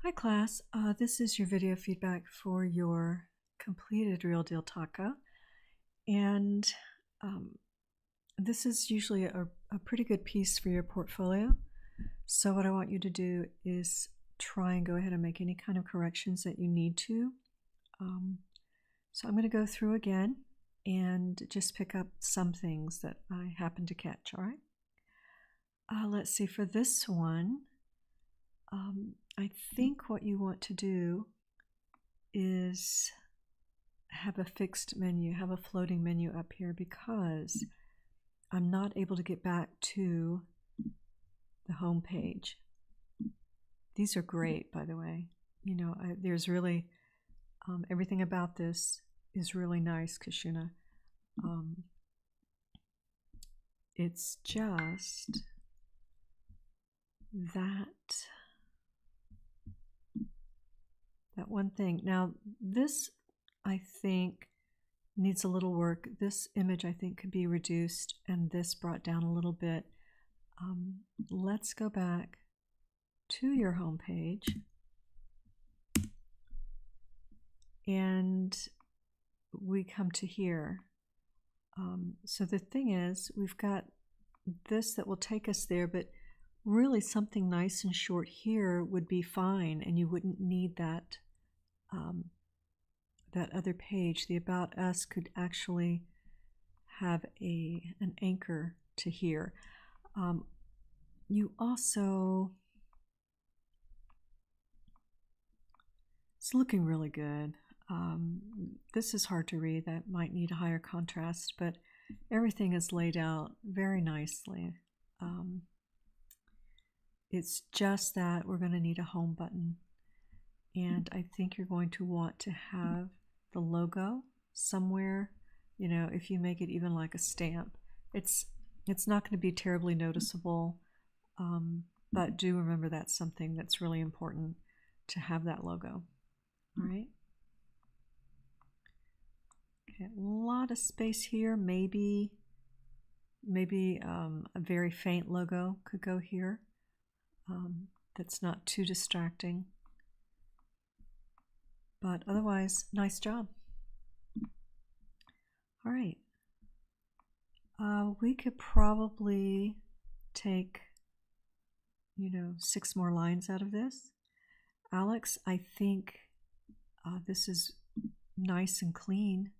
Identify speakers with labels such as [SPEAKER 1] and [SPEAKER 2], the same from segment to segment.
[SPEAKER 1] Hi class, this is your video feedback for your completed Real Deal Taco, and this is usually a pretty good piece for your portfolio. So what I want you to do is try and go ahead and make any kind of corrections that you need to. So I'm going to go through again and just pick up some things that I happen to catch, all right? Let's see, for this one, I think what you want to do is have a fixed menu, have a floating menu up here, because I'm not able to get back to the home page. These are great, by the way. You know, there's really, everything about this is really nice, Kashuna. It's just that one thing. Now, this, I think, needs a little work. This image, I think, could be reduced and this brought down a little bit. Let's go back to your home page, and we come to here. So the thing is, we've got this that will take us there, but really something nice and short here would be fine, and you wouldn't need that that other page. The About Us could actually have an anchor to here. You also, it's looking really good. This is hard to read. That might need a higher contrast, but everything is laid out very nicely. It's just that we're going to need a home button, and I think you're going to want to have the logo somewhere. You know, if you make it even like a stamp, it's not going to be terribly noticeable, but do remember that's something that's really important, to have that logo. All right. Okay, a lot of space here. Maybe a very faint logo could go here. That's not too distracting. But otherwise, nice job. All right. We could probably take, 6 more lines out of this. Alex, I think this is nice and clean.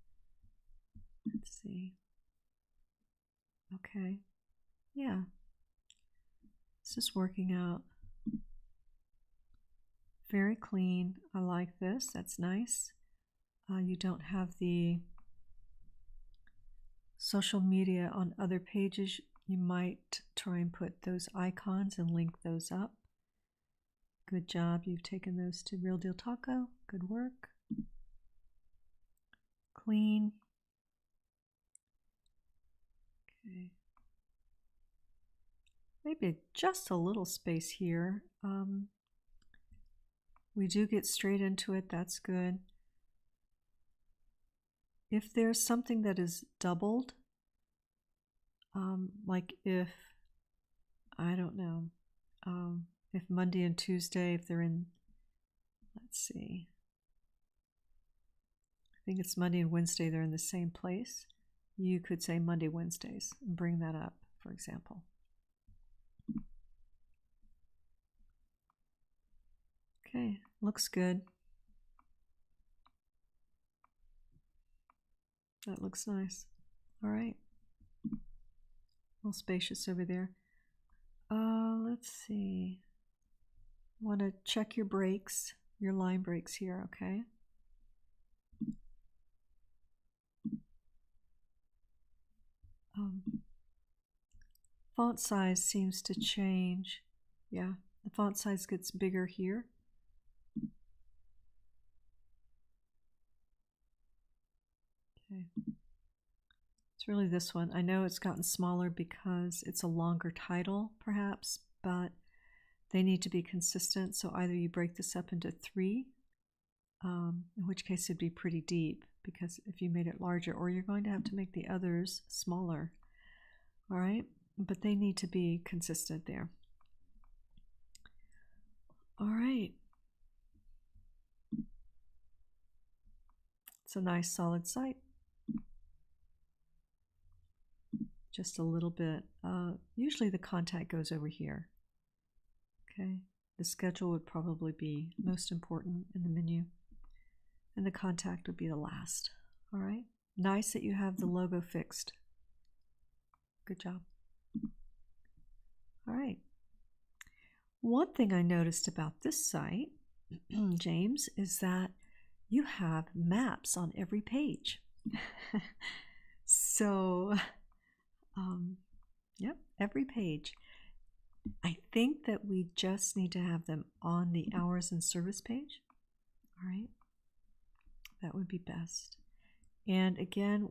[SPEAKER 1] Let's see. Okay. Yeah. This is working out very clean. I like this. That's nice. You don't have the social media on other pages. You might try and put those icons and link those up. Good job. You've taken those to Real Deal Taco. Good work. Clean. Okay. Maybe just a little space here. We do get straight into it. That's good. If there's something that is doubled, like if, I don't know, if Monday and Tuesday, if they're in, let's see, I think it's Monday and Wednesday, they're in the same place, you could say Monday, Wednesdays, and bring that up, for example. Okay, looks good. That looks nice. All right. A little spacious over there. Let's see. Want to check your breaks, your line breaks here, okay? Font size seems to change. Yeah, the font size gets bigger here. Okay. It's really this one. I know it's gotten smaller because it's a longer title, perhaps, but they need to be consistent. So either you break this up into 3, in which case it'd be pretty deep, because if you made it larger, or you're going to have to make the others smaller. All right, but they need to be consistent there. All right. a nice solid site. Just a little bit. Usually the contact goes over here. Okay, the schedule would probably be most important in the menu, and the contact would be the last. All right, nice that you have the logo fixed. Good job. All right. One thing I noticed about this site, James, is that you have maps on every page. So, yep, every page. I think that we just need to have them on the hours and service page. All right, that would be best. And again,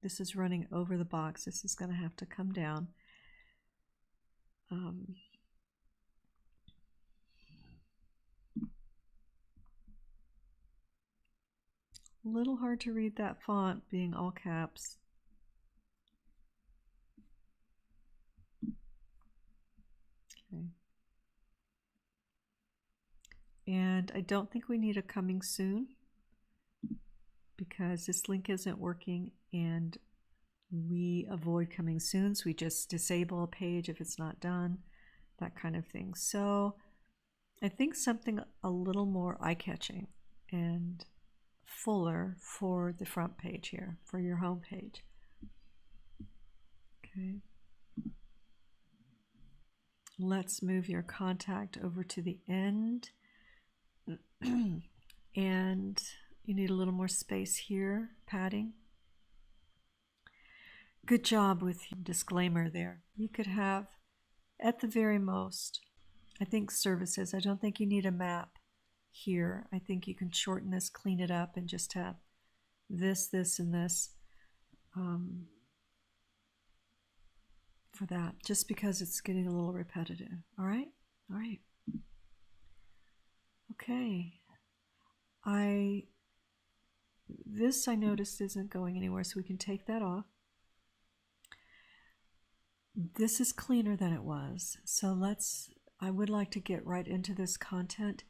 [SPEAKER 1] this is running over the box. This is going to have to come down. A little hard to read that font being all caps. Okay. And I don't think we need a coming soon because this link isn't working and we avoid coming soon. So we just disable a page if it's not done, that kind of thing. So I think something a little more eye-catching and fuller for the front page here, for your home page. Okay. Let's move your contact over to the end. And you need a little more space here, padding. Good job with your disclaimer there. You could have, at the very most, I think services. I don't think you need a map here. I think you can shorten this, clean it up, and just have this, this, and this for that, just because it's getting a little repetitive. All right? All right. Okay. This I noticed isn't going anywhere, so we can take that off. This is cleaner than it was. So I would like to get right into this content.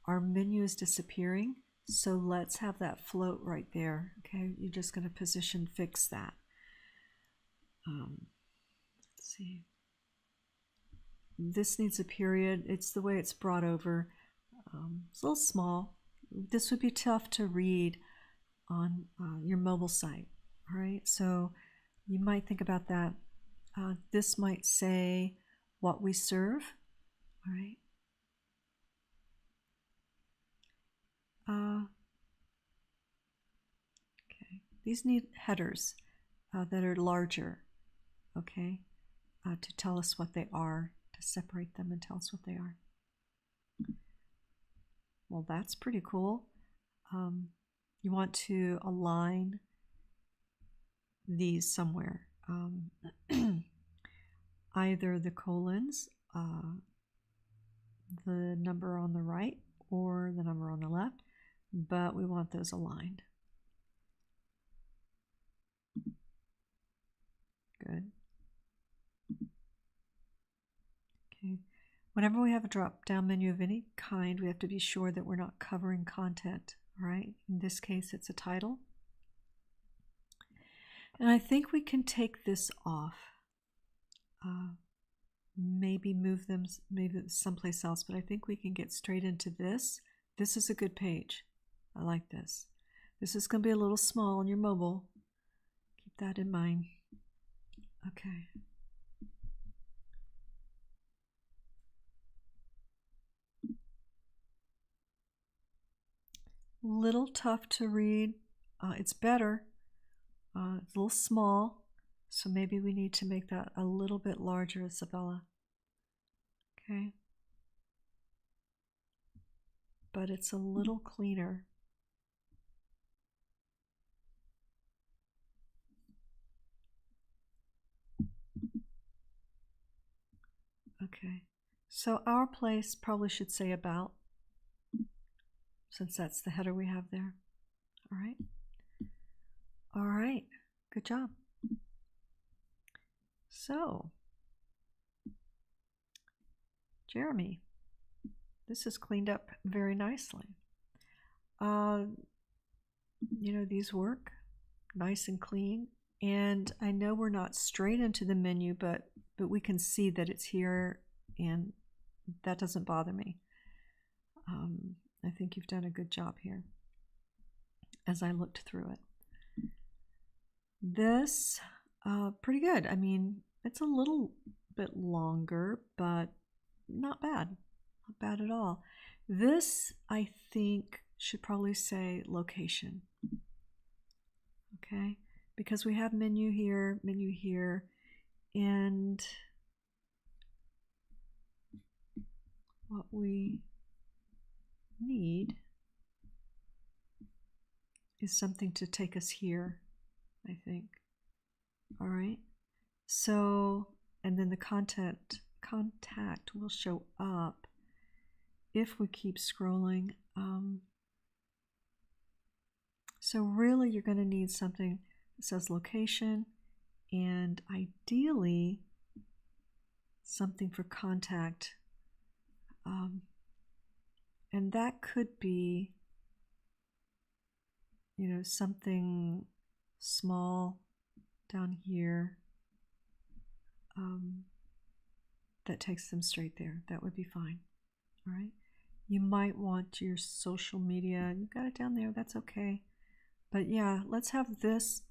[SPEAKER 1] Our menu is disappearing, so let's have that float right there. Okay, you're just going to position fix that. Let's see. This needs a period. It's the way it's brought over. It's a little small. This would be tough to read on your mobile site. All right, so you might think about that. This might say what we serve. All right. Okay. These need headers that are larger. Okay, to tell us what they are, to separate them and tell us what they are. Well, that's pretty cool. You want to align these somewhere. Either the colons, the number on the right, or the number on the left, but we want those aligned. Good. Okay. Whenever we have a drop-down menu of any kind, we have to be sure that we're not covering content, all right? In this case, it's a title. And I think we can take this off. Maybe move them maybe someplace else, but I think we can get straight into this. This is a good page. I like this. This is going to be a little small on your mobile. Keep that in mind. Okay. Little tough to read. It's better. It's a little small, so maybe we need to make that a little bit larger, Isabella. Okay. But it's a little cleaner. Okay. So our place probably should say about, since that's the header we have there. All right. All right. Good job. So, Jeremy, this is cleaned up very nicely. these work nice and clean. And I know we're not straight into the menu, but we can see that it's here, and that doesn't bother me. I think you've done a good job here as I looked through it. This, pretty good. I mean, it's a little bit longer, but not bad. Not bad at all. This, I think, should probably say location. Okay? Because we have menu here, and what we need is something to take us here, I think. All right. So, and then the contact will show up if we keep scrolling. So really you're going to need something that says location, and ideally something for contact. And that could be, something small down here that takes them straight there. That would be fine. All right. You might want your social media. You've got it down there. That's okay. But yeah, let's have this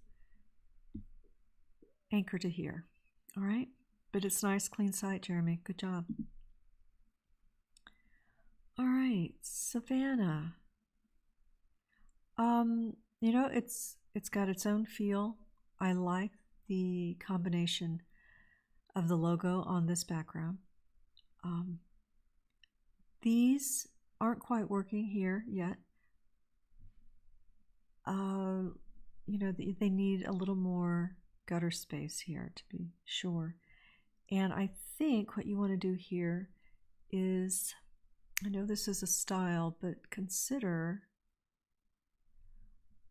[SPEAKER 1] anchor to here. All right. But it's a nice, clean site, Jeremy. Good job. All right, Savannah. It's got its own feel. I like the combination of the logo on this background. These aren't quite working here yet. They need a little more gutter space here, to be sure. And I think what you want to do here is, I know this is a style, but consider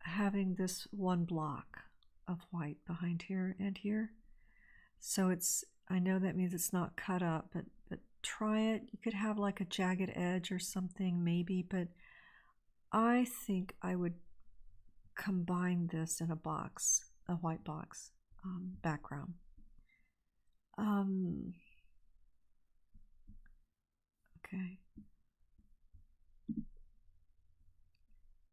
[SPEAKER 1] having this one block of white behind here and here. So I know that means it's not cut up, but try it. You could have like a jagged edge or something maybe, but I think I would combine this in a box, a white box background. Okay.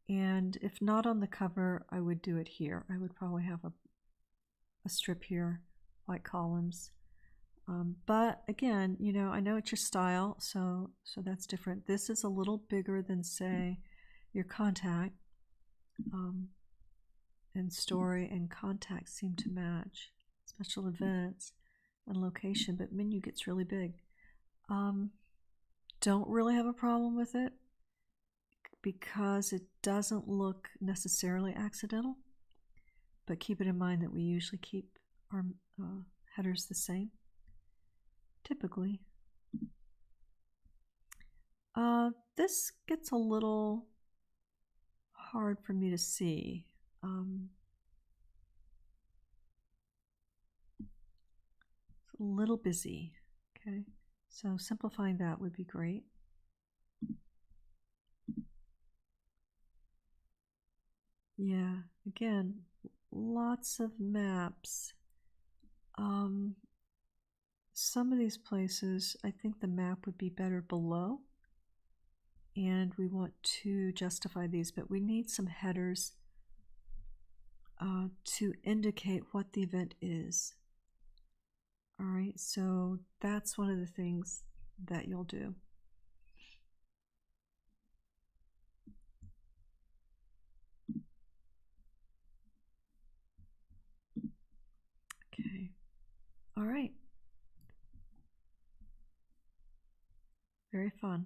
[SPEAKER 1] And if not on the cover, I would do it here. I would probably have a strip here, white columns. But again, I know it's your style, so that's different. This is a little bigger than, say, your contact. And story and contact seem to match. Special events and location, but menu gets really big. Don't really have a problem with it because it doesn't look necessarily accidental, but keep it in mind that we usually keep our headers the same, typically. This gets a little hard for me to see. It's a little busy, okay? So simplifying that would be great. Yeah, again, lots of maps. Some of these places, I think the map would be better below, and we want to justify these, but we need some headers to indicate what the event is. All right, so that's one of the things that you'll do. Okay, all right. Very fun.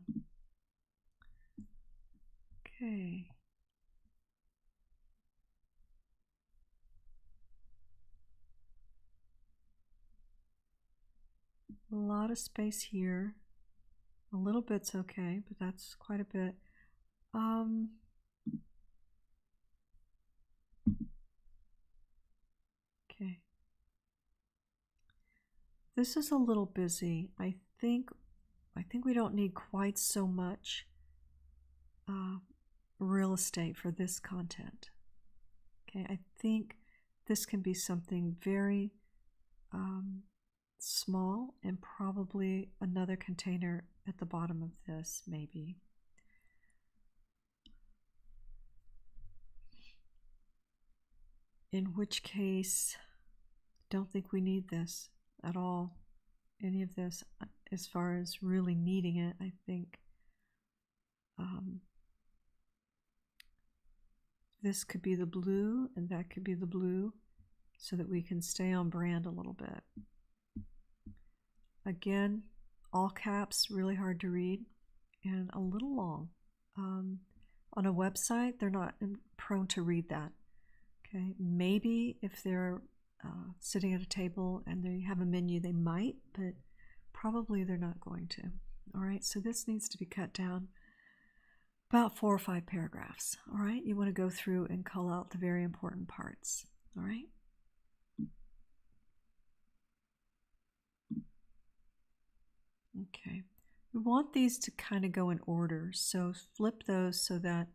[SPEAKER 1] Okay. A lot of space here. A little bit's okay, but that's quite a bit. Okay. This is a little busy. I think we don't need quite so much real estate for this content. Okay, I think this can be something very small, and probably another container at the bottom of this, maybe. In which case, don't think we need this at all. Any of this, as far as really needing it, I think this could be the blue and that could be the blue, so that we can stay on brand a little bit. Again, all caps, really hard to read and a little long. On a website, they're not prone to read that. Okay, maybe if they're sitting at a table and they have a menu, they might, but probably they're not going to. All right, so this needs to be cut down about 4 or 5 paragraphs. All right, you want to go through and call out the very important parts. All right. Okay, we want these to kind of go in order, so flip those so that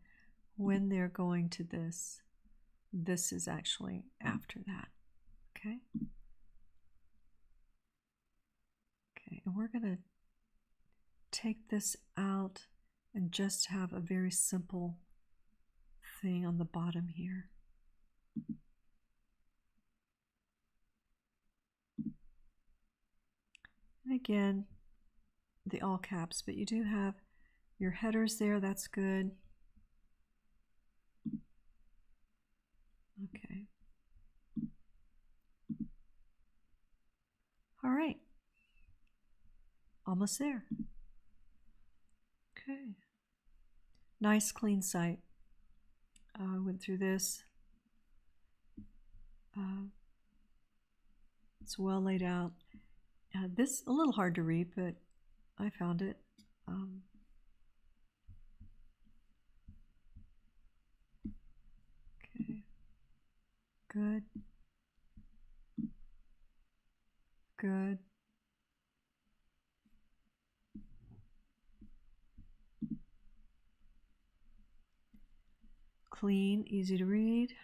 [SPEAKER 1] when they're going to this, this is actually after that. Okay. Okay, and we're going to take this out and just have a very simple thing on the bottom here. And again, the all caps, but you do have your headers there, that's good. Okay. All right. Almost there. Okay. Nice clean site. Went through this. It's well laid out. This a little hard to read, but I found it. Okay. Good. Good. Clean, easy to read.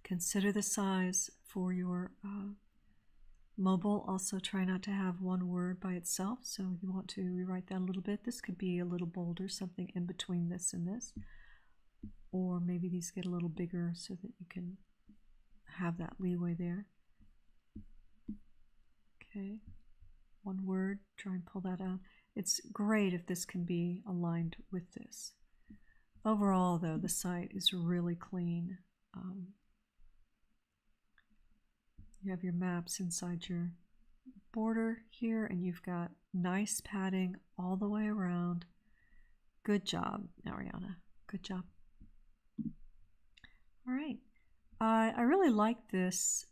[SPEAKER 1] Consider the size for your mobile. Also try not to have one word by itself, so you want to rewrite that a little bit. This could be a little bolder, something in between this and this. Or maybe these get a little bigger so that you can have that leeway there. Okay, one word, try and pull that out. It's great if this can be aligned with this. Overall, though, the site is really clean. You have your maps inside your border here, and you've got nice padding all the way around. Good job, Ariana. Good job. All right. I really like this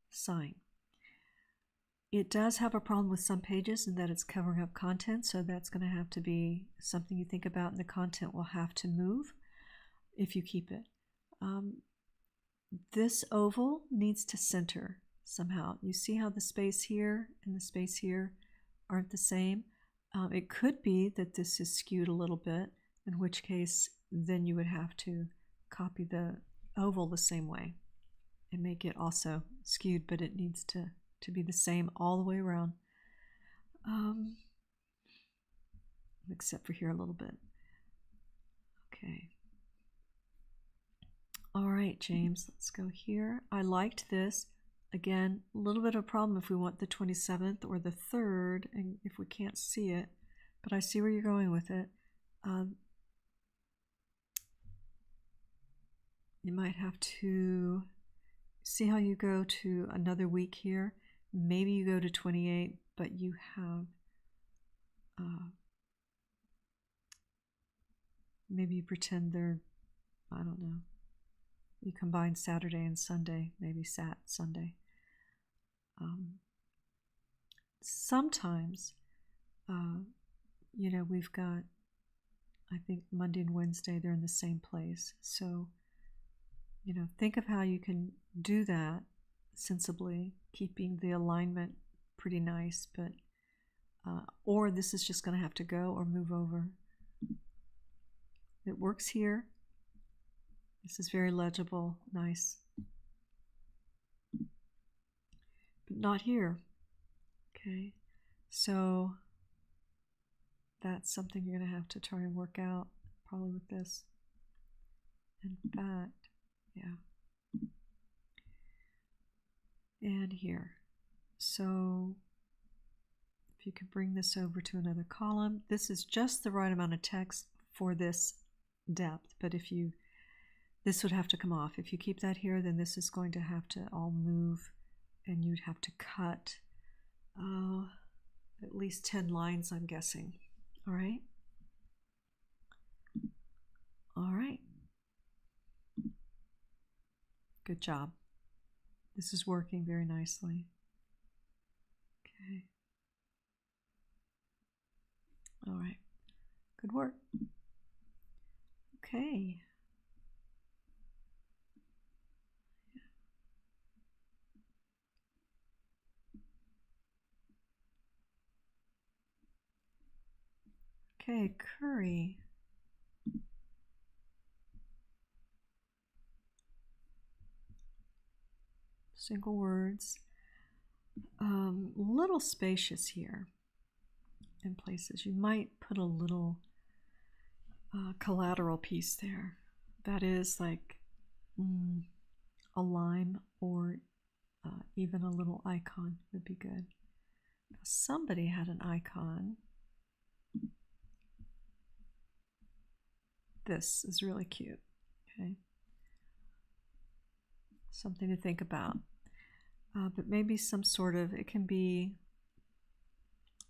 [SPEAKER 1] sign. It does have a problem with some pages in that it's covering up content, so that's going to have to be something you think about, and the content will have to move if you keep it. This oval needs to center somehow. You see how the space here and the space here aren't the same? It could be that this is skewed a little bit, in which case then you would have to copy the oval the same way and make it also skewed, but it needs to be the same all the way around, except for here a little bit. Okay. All right, James, let's go here. I liked this. Again, a little bit of a problem if we want the 27th or the 3rd, and if we can't see it, but I see where you're going with it. You might have to see how you go to another week here. Maybe you go to 28, but you have, maybe you pretend they're, I don't know, you combine Saturday and Sunday, maybe Sunday. Sometimes, you know, we've got, I think Monday and Wednesday, they're in the same place. So, you know, think of how you can do that sensibly, keeping the alignment pretty nice, but, or this is just going to have to go or move over. It works here. This is very legible, nice. But not here. Okay, so that's something you're going to have to try and work out, probably with this. In fact, yeah. And here. So if you could bring this over to another column, this is just the right amount of text for this depth, but if you, this would have to come off. If you keep that here, then this is going to have to all move, and you'd have to cut at least 10 lines, I'm guessing. All right. All right. Good job. This is working very nicely. Okay. All right. Good work. Okay. Okay, curry. Single words. Little spacious here in places. You might put a little collateral piece there. That is like a lime, or even a little icon would be good. Somebody had an icon. This is really cute. Okay. Something to think about. But maybe some sort of, it can be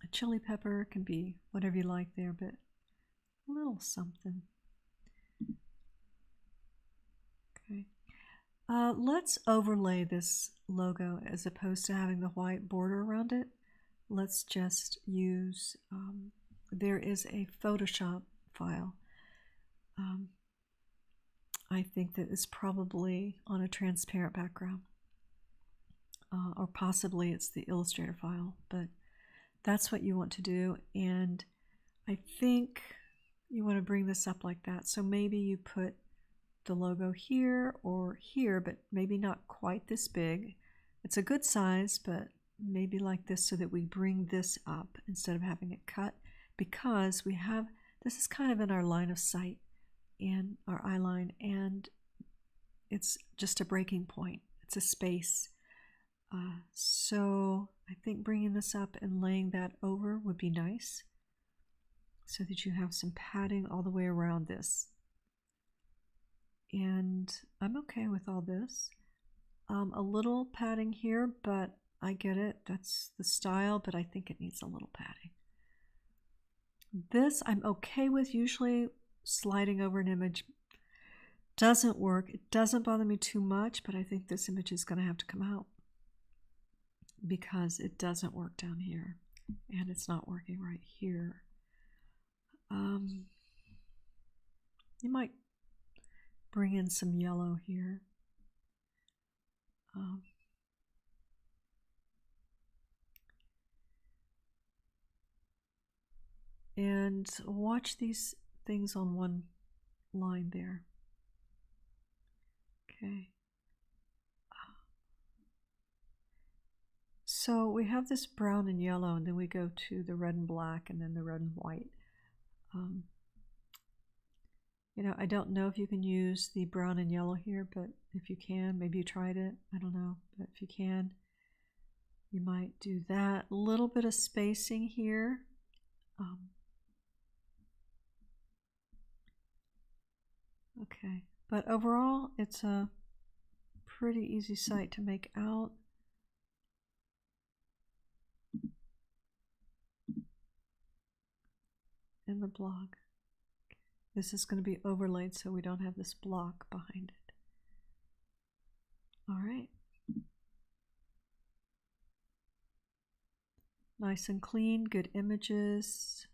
[SPEAKER 1] a chili pepper, it can be whatever you like there, but a little something. Okay. Let's overlay this logo as opposed to having the white border around it. Let's just use, there is a Photoshop file. I think that it's probably on a transparent background. Or possibly it's the Illustrator file, but that's what you want to do. And I think you want to bring this up like that. So maybe you put the logo here or here, but maybe not quite this big. It's a good size, but maybe like this, so that we bring this up instead of having it cut, because we have, this is kind of in our line of sight and our eye line, and it's just a breaking point. It's a space. So I think bringing this up and laying that over would be nice, so that you have some padding all the way around this. And I'm okay with all this. A little padding here, but I get it. That's the style, but I think it needs a little padding. This I'm okay with. Usually sliding over an image doesn't work. It doesn't bother me too much, but I think this image is going to have to come out, because it doesn't work down here, and it's not working right here. You might bring in some yellow here. And watch these things on one line there. Okay. So we have this brown and yellow, and then we go to the red and black, and then the red and white. You know, I don't know if you can use the brown and yellow here, but if you can, maybe you tried it, I don't know, but if you can, you might do that. A little bit of spacing here. Okay, but overall, it's a pretty easy site to make out. In the blog. This is going to be overlaid so we don't have this block behind it. All right. Nice and clean, good images.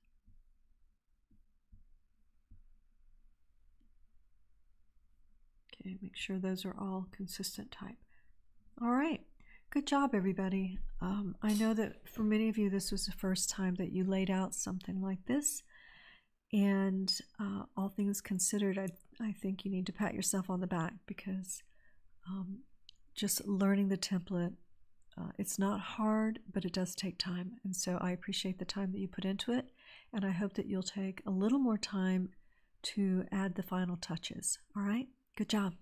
[SPEAKER 1] Okay, make sure those are all consistent type. All right, good job, everybody. I know that for many of you, this was the first time that you laid out something like this. And all things considered, I think you need to pat yourself on the back, because just learning the template, it's not hard, but it does take time. And so I appreciate the time that you put into it, and I hope that you'll take a little more time to add the final touches. All right? Good job.